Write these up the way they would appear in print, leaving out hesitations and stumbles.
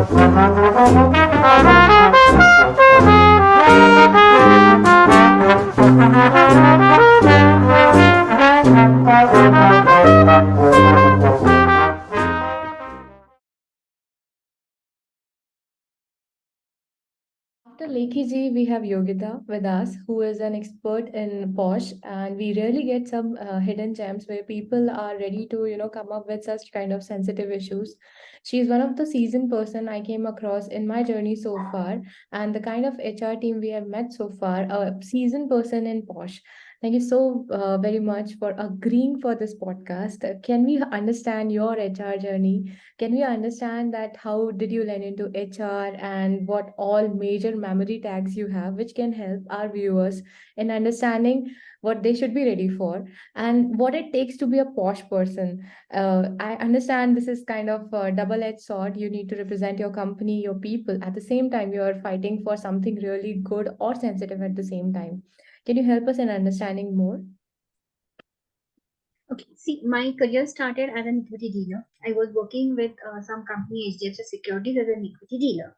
After Lekhi ji, we have Yogita with us, who is an expert in POSH, and we really get some hidden gems where people are ready to, come up with such kind of sensitive issues. She is one of the seasoned person I came across in my journey so far, and the kind of HR team we have met so far, a seasoned person in POSH. Thank you so very much for agreeing for this podcast. Can we understand your HR journey? Can we understand that how did you learn into HR and what all major memory tags you have, which can help our viewers in understanding what they should be ready for and what it takes to be a posh person? I understand this is kind of a double-edged sword. You need to represent your company, your people. At the same time, you are fighting for something really good or sensitive at the same time. Can you help us in understanding more? Okay, see, my career started as an equity dealer. I was working with some company, HDFC Securities, as an equity dealer.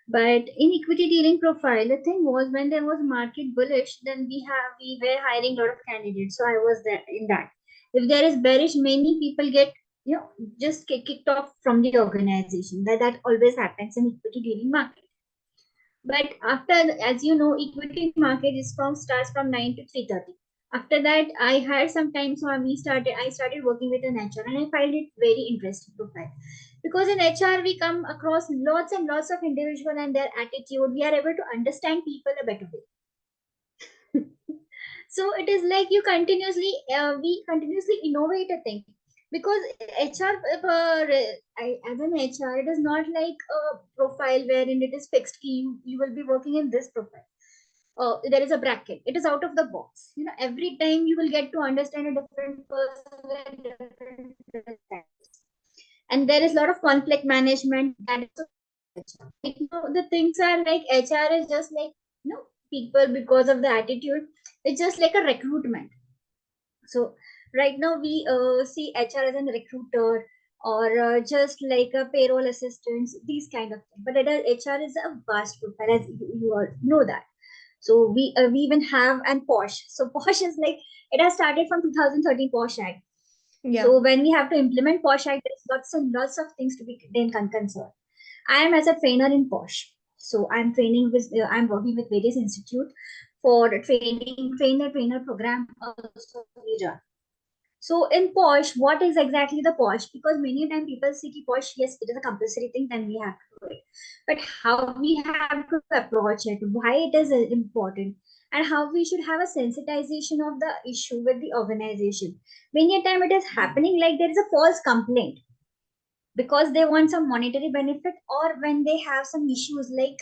But in equity dealing profile, the thing was when there was market bullish, then we were hiring a lot of candidates. So I was there in that. If there is bearish, many people get just kicked off from the organization. That always happens in equity dealing market. But after, as you know, equity market is from starts from 9 to 3:30. After that, I had some time, so I started working with an HR, and I find it very interesting profile because in HR we come across lots and lots of individual and their attitude. We are able to understand people a better way. So it is like we continuously innovate a thing because HR as an HR, it is not like a profile wherein it is fixed key. You will be working in this profile. There is a bracket. It is out of the box. Every time you will get to understand a different person with different perspectives. And there is a lot of conflict management that is right now. The things are like HR is just like people because of the attitude. It's just like a recruitment. So right now we see HR as a recruiter or just like a payroll assistant, these kind of things. But HR is a vast profile, as you all know that. So we even have an POSH. So POSH is like it has started from 2013 POSH Act. Yeah. So when we have to implement POSH Act, there's lots and lots of things to be then concerned. I am as a trainer in POSH. So I'm working with various institute for trainer program also we run. So in POSH, what is exactly the POSH? Because many times people say ki POSH, yes, it is a compulsory thing, then we have to do it. But how we have to approach it, why it is important, and how we should have a sensitization of the issue with the organization. Many a time it is happening like there is a false complaint because they want some monetary benefit or when they have some issues like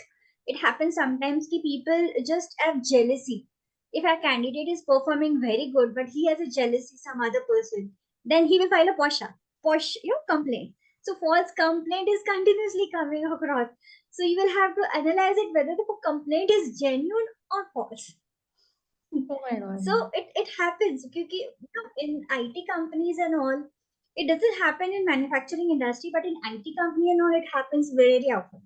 it happens sometimes ki people just have jealousy. If a candidate is performing very good but he has a jealousy some other person, then he will file a posh complaint. So false complaint is continuously coming across. So you will have to analyze it whether the complaint is genuine or false. Oh my God. So it happens because in IT companies and all, it doesn't happen in manufacturing industry, but in IT company and all, it happens very often.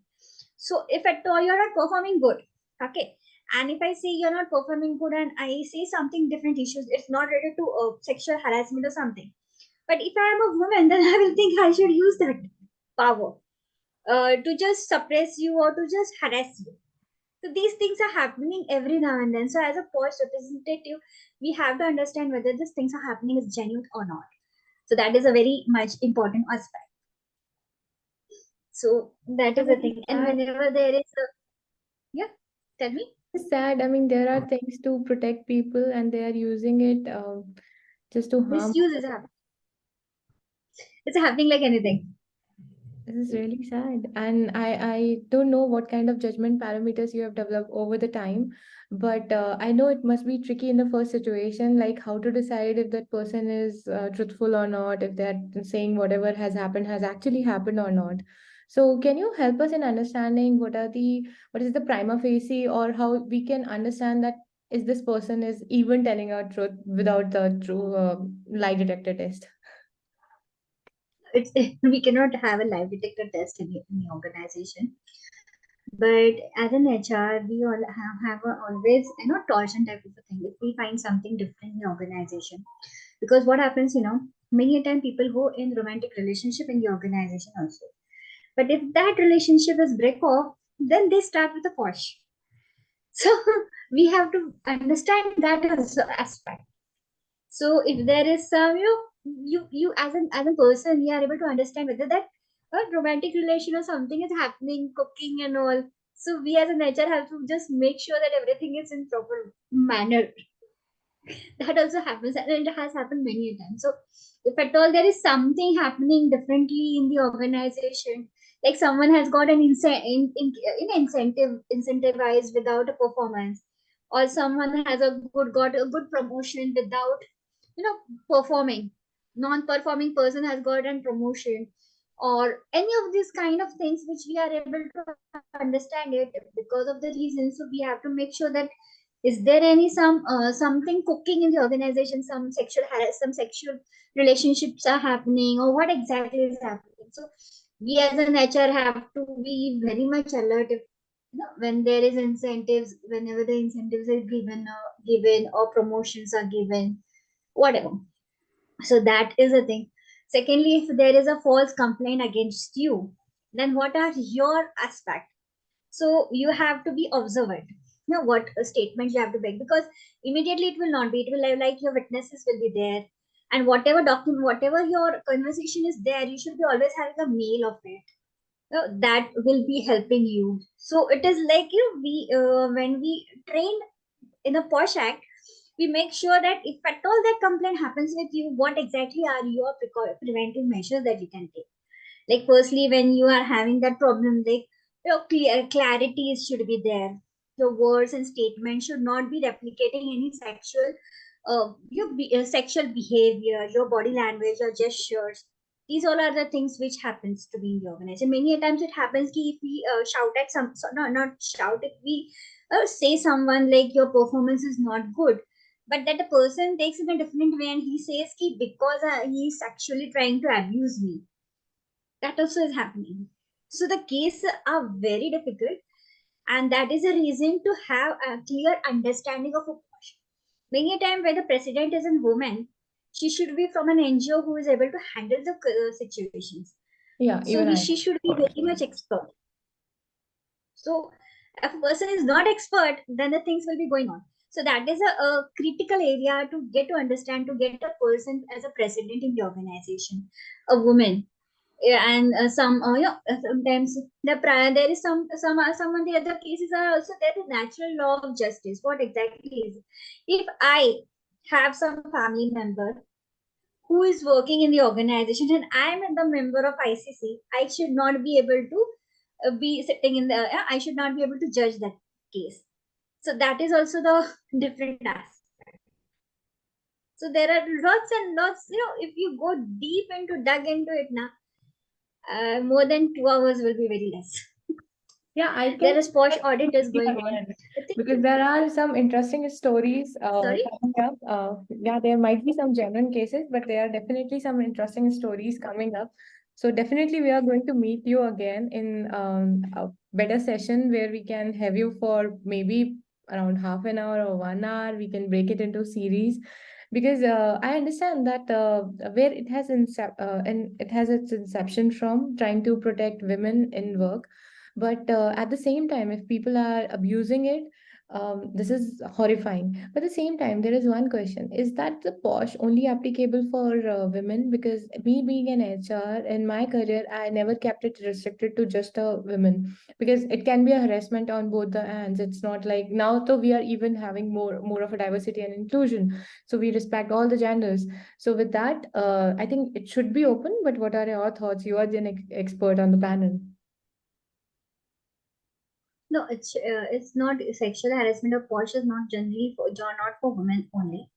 So if at all you're not performing good, okay, and if I say you're not performing good and I say something different issues, it's not related to sexual harassment or something. But if I am a woman, then I will think I should use that power to just suppress you or to just harass you. So these things are happening every now and then. So as a post representative, we have to understand whether these things are happening is genuine or not. So that is a very much important aspect. So that is the thing. And That whenever there is a yeah, tell me. is sad. I mean, there are things to protect people and they are using it just to harm. Misuse is happening. It's happening like anything. This is really sad. And I don't know what kind of judgment parameters you have developed over the time, but I know it must be tricky in the first situation, like how to decide if that person is truthful or not, if they're saying whatever has happened has actually happened or not. So can you help us in understanding what is the prima facie or how we can understand that is this person is even telling our truth without the true lie detector test? it's we cannot have a lie detector test in the organization. But as an HR, we all have a always tolerant type of a thing. If we find something different in the organization, because what happens, many a time people go in romantic relationship in the organization also. But if that relationship is break off, then they start with a POSH. So we have to understand that as aspect. So if there is some, you as a person, you are able to understand whether that a romantic relation or something is happening, cooking and all. So we as a nature have to just make sure that everything is in proper manner. That also happens, and it has happened many a times. So if at all there is something happening differently in the organization, like someone has got an incentivized without a performance, or someone has got a good promotion without you know performing, non-performing person has gotten promotion, or any of these kind of things which we are able to understand it because of the reason. So we have to make sure that is there any something cooking in the organization, some sexual relationships are happening, or what exactly is happening. So we as an HR have to be very much alert if when there is incentives, whenever the incentives are given or promotions are given, whatever. So that is a thing. Secondly, if there is a false complaint against you, then what are your aspect? So you have to be observant. What statements you have to make, because immediately it will not be. It will like your witnesses will be there, and whatever document, whatever your conversation is there, you should be always having a mail of it. That will be helping you. So it is like we when we train in a POSH Act, we make sure that if at all that complaint happens with you, what exactly are your preventive measures that you can take. Like firstly, when you are having that problem, like clarity should be there. Your words and statements should not be replicating any sexual sexual behavior, your body language, your gestures. These all are the things which happens to be in the organization. Many a times it happens ki if we shout at not shout, if we say someone like your performance is not good, but that the person takes it a different way and he says ki because he is actually trying to abuse me. That also is happening. So the cases are very difficult, and that is a reason to have a clear understanding of a POSH. Many a time when the president is a woman, she should be from an NGO who is able to handle the situations. Yeah, So even I. she should be very much expert. So if a person is not expert, then the things will be going on. So that is a critical area to get to understand, to get a person as a president in the organization, a woman. Yeah, and sometimes there is some of the other cases are also there, the natural law of justice. What exactly is it? If I have some family member who is working in the organization and I am the member of ICC, I should not be able to be sitting in the I should not be able to judge that case. So that is also the different aspect. So there are lots and lots, if you go deep into dug into it now, more than 2 hours will be very less. Yeah, I can There is POSH audit is see going on. again I think, because there are some interesting stories sorry? coming up. Yeah, there might be some genuine cases, but there are definitely some interesting stories coming up. So definitely we are going to meet you again in a better session where we can have you for maybe around half an hour or 1 hour. We can break it into series because I understand that where and it has its inception from trying to protect women in work, but at the same time, if people are abusing it, this is horrifying. But at the same time, there is one question: is that the POSH only applicable for women? Because me being an HR in my career, I never kept it restricted to just women, because it can be a harassment on both the ends. It's not like now, though we are even having more of a diversity and inclusion, so we respect all the genders. So with that, I think it should be open. But what are your thoughts? You are the expert on the panel. No, it's not sexual harassment or POSH is not generally not for women only.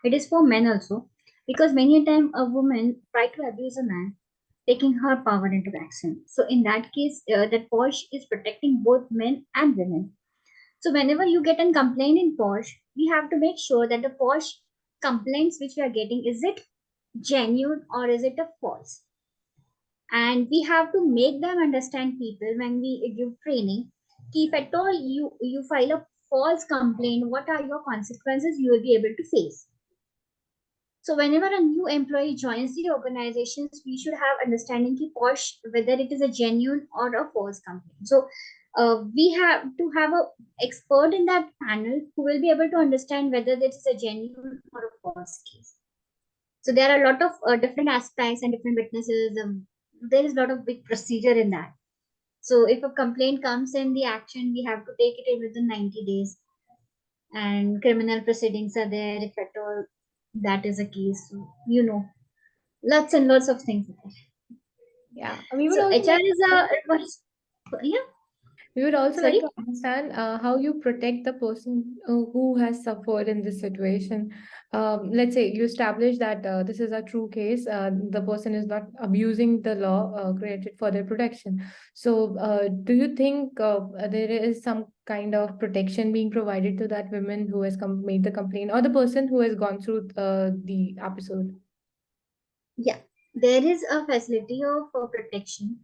It is for men also, because many a time a woman try to abuse a man, taking her power into action. So in that case, that POSH is protecting both men and women. So whenever you get a complaint in POSH, we have to make sure that the POSH complaints which we are getting, is it genuine or is it a false? And we have to make them understand people when we give training. If at all you file a false complaint, what are your consequences you will be able to face. So whenever a new employee joins the organizations, we should have understanding ki POSH, whether it is a genuine or a false complaint. So we have to have a expert in that panel who will be able to understand whether this is a genuine or a false case. So there are a lot of different aspects and different witnesses. There is a lot of big procedure in that. So if a complaint comes in, the action we have to take it in within 90 days, and criminal proceedings are there if at all that is a case. So, lots and lots of things. Yeah, we would So also HR like is to, yeah, we would also like sorry. to understand how you protect the person who has suffered in this situation. Let's say you establish that this is a true case, the person is not abusing the law created for their protection. So, do you think there is some kind of protection being provided to that woman who has made the complaint, or the person who has gone through the episode? Yeah, there is a facility of protection.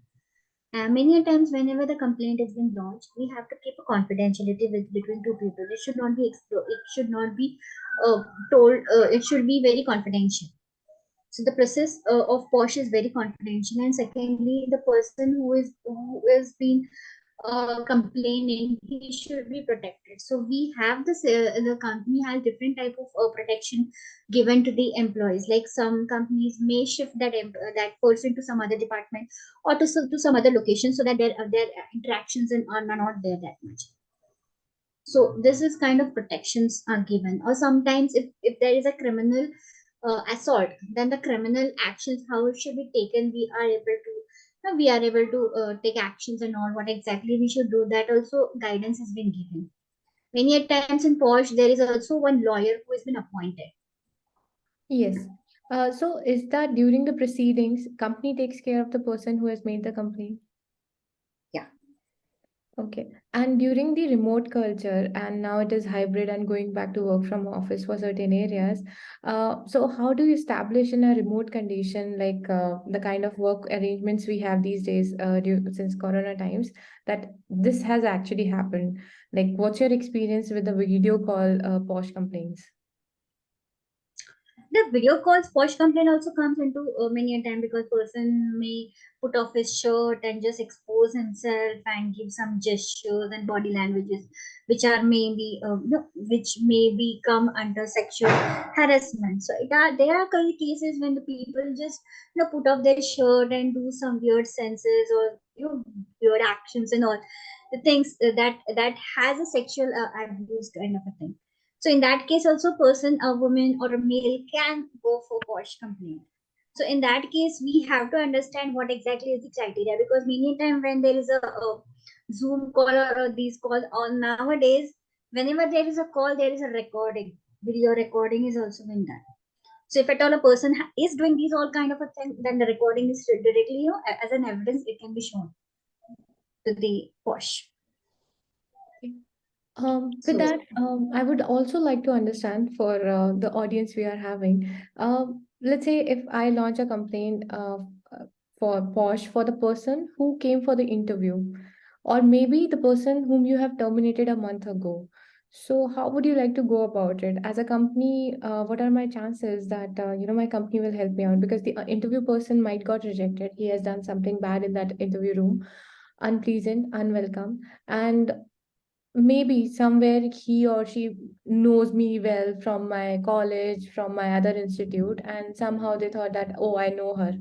Many a times, whenever the complaint has been lodged, we have to keep a confidentiality between two people. It should not be it should not be told. It should be very confidential. So the process of POSH is very confidential, and secondly, the person who is been complaining, he should be protected. So we have this. The company has different type of protection given to the employees. Like some companies may shift that person to some other department or to some other location so that their interactions are not there that much. So this is kind of protections are given. Or sometimes if there is a criminal assault, then the criminal actions, how it should be taken, we are able to take actions and all what exactly we should do. That also guidance has been given. Many a times in POSH, there is also one lawyer who has been appointed. Yes. So is that during the proceedings, company takes care of the person who has made the complaint? Yeah. Okay. And during the remote culture, and now it is hybrid and going back to work from office for certain areas. So how do you establish in a remote condition, like the kind of work arrangements we have these days since Corona times, that this has actually happened? Like, what's your experience with the video call POSH complaints? The video calls POSH complaint also comes into many a time because person may put off his shirt and just expose himself and give some gestures and body languages which are maybe which may become under sexual harassment. So there are cases when the people just put off their shirt and do some weird senses or weird actions and all the things that has a sexual abuse kind of a thing. So in that case, also person, a woman or a male can go for POSH complaint. So in that case, we have to understand what exactly is the criteria, because many time when there is a Zoom call or these calls on nowadays, whenever there is a call, there is a recording. Video recording is also being done. So if at all a person is doing these all kind of a thing, then the recording is directly, as an evidence, it can be shown to the POSH. With So that, I would also like to understand for the audience we are having. Let's say if I launch a complaint for POSH for the person who came for the interview, or maybe the person whom you have terminated a month ago. So, how would you like to go about it? As a company, what are my chances that my company will help me out? Because the interview person might got rejected. He has done something bad in that interview room, unpleasant, unwelcome, and maybe somewhere he or she knows me well from my college, from my other institute, and somehow they thought that, oh, I know her.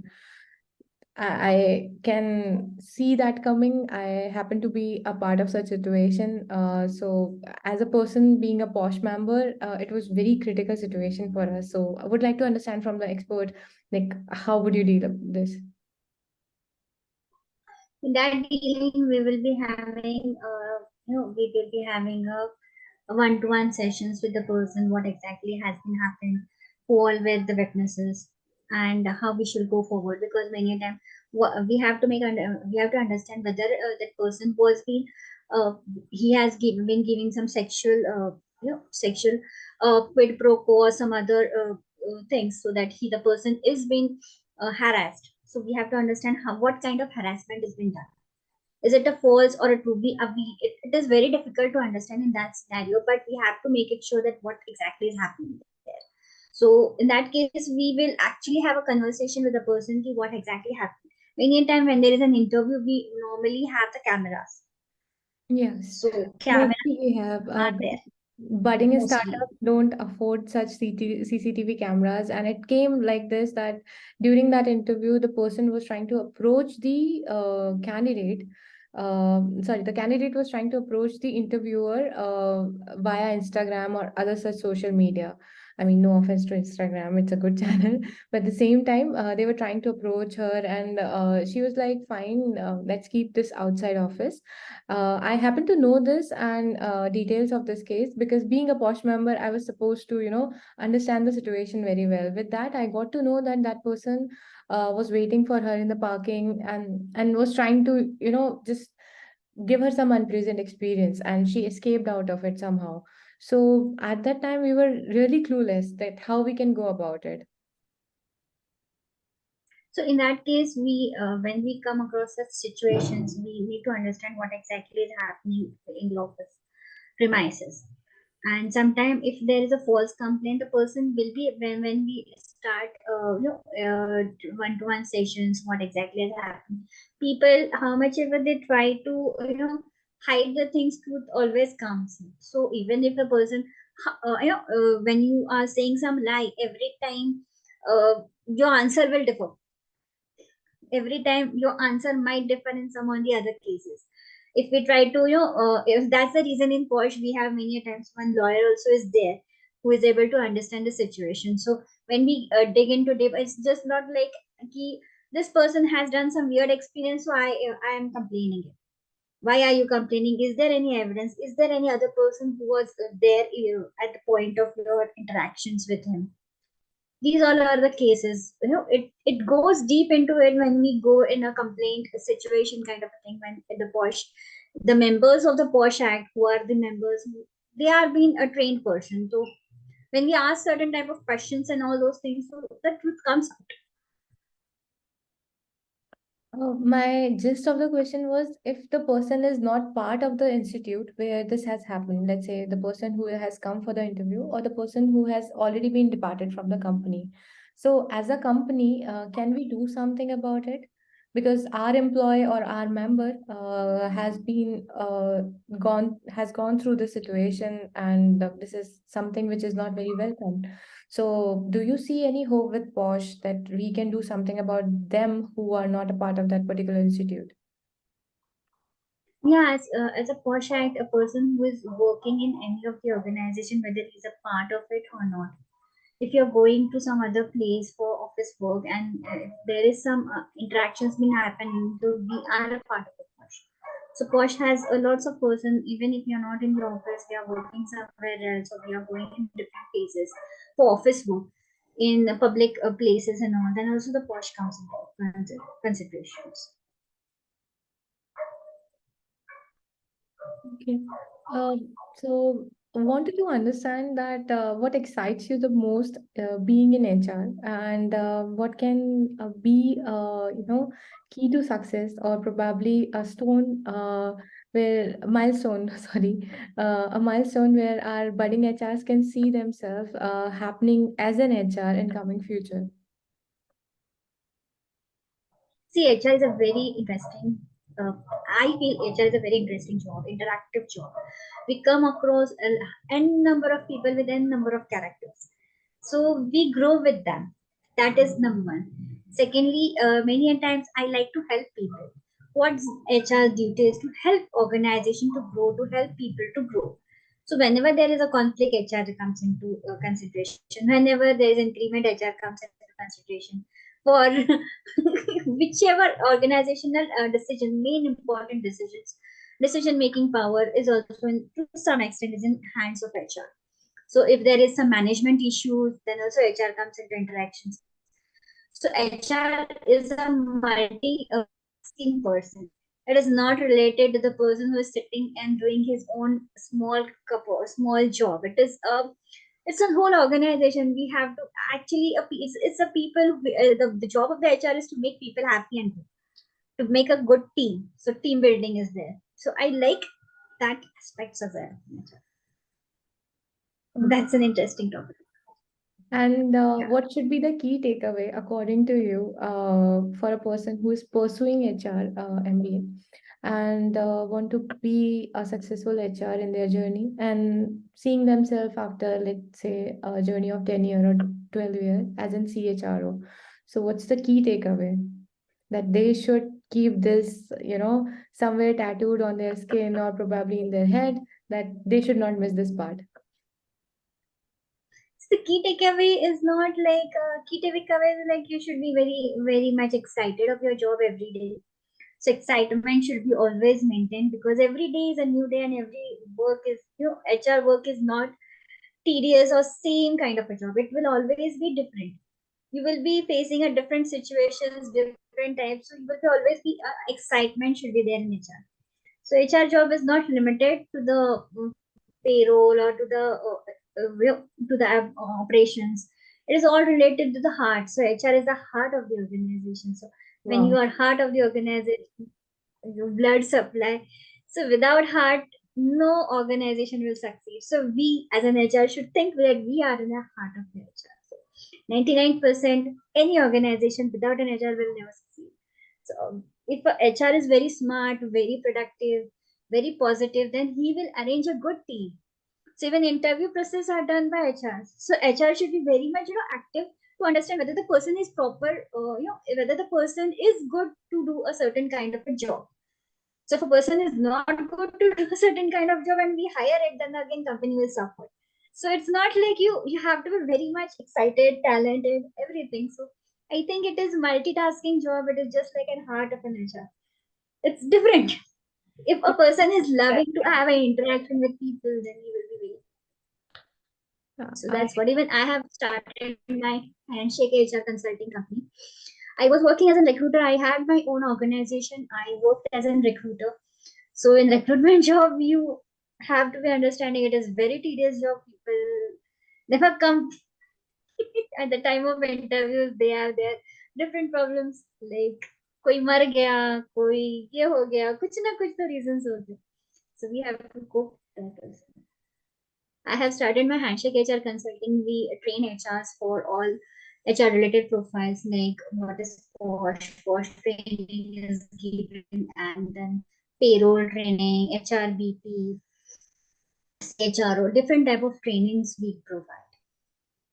I can see that coming. I happen to be a part of such situation. So as a person being a POSH member, it was very critical situation for us. So I would like to understand from the expert, like how would you deal with this? in that dealing, we will be having, we will be having a one-to-one sessions with the person, what exactly has been happened, who all were the witnesses, and how we should go forward. Because many a time, we have to understand whether that person was being, uh, he has been giving some sexual quid pro quo or some other things, so that the person is being harassed. So we have to understand what kind of harassment has been done. Is it a false or a true? It is very difficult to understand in that scenario, but we have to make it sure that what exactly is happening there. So in that case, we will actually have a conversation with the person ki what exactly happened. Many a time when there is an interview, we normally have the cameras. Yes, So cameras mostly we have, are but there budding mostly. startups don't afford such CCTV cameras. And it came like this that during that interview, the person was trying to approach the candidate. Sorry, the candidate was trying to approach the interviewer via Instagram or other such social media. I mean, no offense to Instagram, it's a good channel. But at the same time, they were trying to approach her, and she was like, fine, let's keep this outside office. I happen to know this and details of this case because being a POSH member, I was supposed to, understand the situation very well. With that, I got to know that that person was waiting for her in the parking and was trying to, just give her some unpleasant experience, and she escaped out of it somehow. So at that time, we were really clueless that how we can go about it. So in that case, when we come across such situations, we need to understand what exactly is happening in the office premises. And sometimes if there is a false complaint, the person will be when we start one-to-one sessions, what exactly has happened. People, how much ever they try to hide the things, truth always comes in. So even if the person when you are saying some lie every time, your answer will differ. Every time your answer might differ in some on the other cases. If we try to if that's the reason in POSH we have many times one lawyer also is there who is able to understand the situation. So when we dig into deep, it's just not like ki, this person has done some weird experience, so I am complaining it. Why are you complaining? Is there any evidence? Is there any other person who was there at the point of your interactions with him? These all are the cases. It goes deep into it when we go in a complaint situation kind of a thing. When the POSH, the members of the POSH Act, who are the members, they are being a trained person. So when we ask certain type of questions and all those things, so the truth comes out. My gist of the question was if the person is not part of the institute where this has happened, let's say the person who has come for the interview or the person who has already been departed from the company. So, as a company, can we do something about it? Because our employee or our member has gone through the situation, and this is something which is not very welcome. So, do you see any hope with POSH that we can do something about them who are not a part of that particular institute? Yeah, as a POSH Act, a person who is working in any of the organization, whether he's a part of it or not, if you're going to some other place for office work and if there is some interactions been happening, so we are a part of the POSH. So POSH has a lots of person, even if you're not in the office, we are working somewhere else or we are going in different places for office work in public places and all, then also the POSH comes into considerations. Okay. So I wanted to understand that what excites you the most being in HR, and what can be key to success, or probably a stone where a milestone sorry, a milestone where our budding HRs can see themselves happening as an HR in coming future. See, HR is a very interesting. Uh, I feel HR is a very interesting job, interactive job. We come across n number of people with n number of characters, so we grow with them. That is number one. Secondly, many a times I like to help people. What's HR duty is to help organization to grow, to help people to grow. So whenever there is a conflict, HR comes into consideration. Whenever there is increment, HR comes into consideration for whichever organizational decision, main important decisions, decision making power is also to some extent is in hands of HR. So if there is some management issues, then also HR comes into interactions. So HR is a multi-tasking person. It is not related to the person who is sitting and doing his own small cup or small job. It's a whole organization. We have to actually it's a people the job of the HR is to make people happy and good, to make a good team. So team building is there. So I like that aspects of it. That's an interesting topic. And Yeah. what should be the key takeaway, according to you, for a person who is pursuing HR MBA and want to be a successful HR in their journey and seeing themselves after, let's say, a journey of 10 years or 12 years as in CHRO? So, what's the key takeaway? That they should keep this, somewhere tattooed on their skin or probably in their head, that they should not miss this part. So the key takeaway is not like key takeaway is like you should be very much excited of your job every day. So excitement should be always maintained because every day is a new day and every work is HR work is not tedious or same kind of a job. It will always be different. You will be facing a different situations, different types. So you will always be excitement should be there in HR. So HR job is not limited to the payroll or to the operations. It is all related to the heart. So HR is the heart of the organization. So when you Wow. are heart of the organization, your blood supply. So without heart, no organization will succeed. So we as an HR should think that we are in the heart of the HR. So 99% any organization without an HR will never succeed. So if a HR is very smart, very productive, very positive, then he will arrange a good team. So even interview process are done by HR. So HR should be very much active to understand whether the person is proper, whether the person is good to do a certain kind of a job. So if a person is not good to do a certain kind of job and we hire it, then again company will suffer. So it's not like you have to be very much excited, talented, everything. So I think it is multitasking job. It is just like an heart of an HR. It's different. If a person is loving to have an interaction with people, then he will be very. Yeah, So I that's what even I have started my handshake HR consulting company. I was working as a recruiter. I had my own organization. I worked as a recruiter. So in recruitment job, you have to be understanding it is very tedious job. People never come at the time of interviews. They have their different problems like कोई मर गया, कोई ये हो गया, कुछ ना कुछ तो reasons होते हैं. So we have to cope with that also. I have started my handshake HR consulting. We train HRs for all HR related profiles like what is POSH, POSH training is given, and then payroll training, HRBP, HRO, different type of trainings we provide.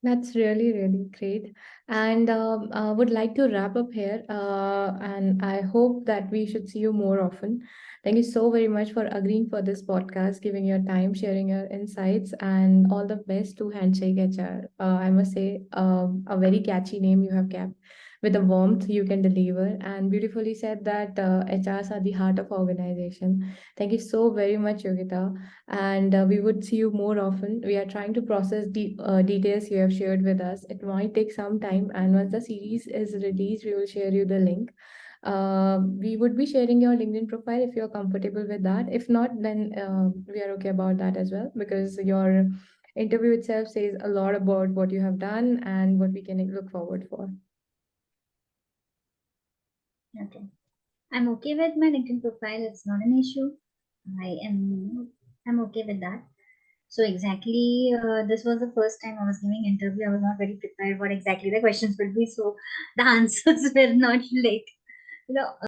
That's really, really great. And would like to wrap up here. And I hope that we should see you more often. Thank you so very much for agreeing for this podcast, giving your time, sharing your insights, and all the best to Handshake HR. I must say, a very catchy name you have kept with the warmth you can deliver, and beautifully said that HRs are the heart of organization. Thank you so very much, Yogita, and we would see you more often. We are trying to process the details you have shared with us. It might take some time, and once the series is released, we will share you the link. We would be sharing your LinkedIn profile if you're comfortable with that. If not, then we are okay about that as well, because your interview itself says a lot about what you have done and what we can look forward for. Okay. I'm okay with my LinkedIn profile. It's not an issue. I'm okay with that. So exactly, this was the first time I was giving interview. I was not very prepared what exactly the questions would be. So the answers were not like